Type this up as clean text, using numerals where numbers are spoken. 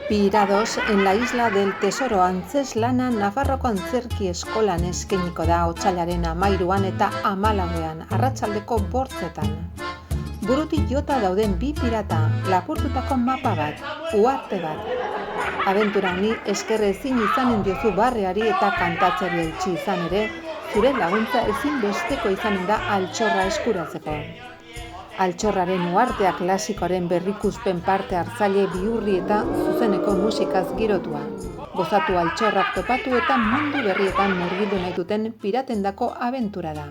Pirados en la isla del Tesoro antzeslana Nafarroko Antzerki Eskolan eskainiko da otsailaren 13an eta 14an arratsaldeko 8etan. Burutik jota dauden bi pirata, lapurtutako mapa bat, uharte bat. Abentura honi esker ezin izanen diozu barreari eta kantatzeari eutsi izan ere, zure laguntza ezinbesteko izanen da altxorra eskuratzeko. Altxorraren uhartea klasikoaren berrikuspen parte hartzaile bihurri eta zuzeneko musikaz girotua. Gozatu altxorrak topatu eta mundu berrietan murgildu nahi duten piratendako abentura da.